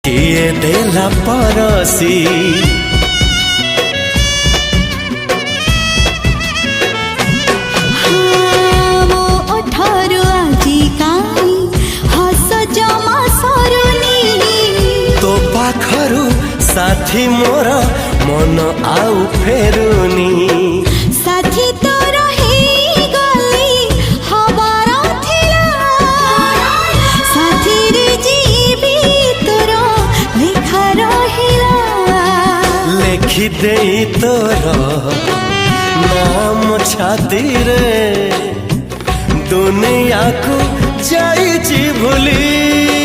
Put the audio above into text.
किए देला परसी तो पाखरु साथी मोर मन आउ फेरुनी साथी तोर हे गली हबार थिला साथी रे जीवी तोर लेखा रहिला लेखि देई तोर नाम छाती रे दुनिया को जाई भूली।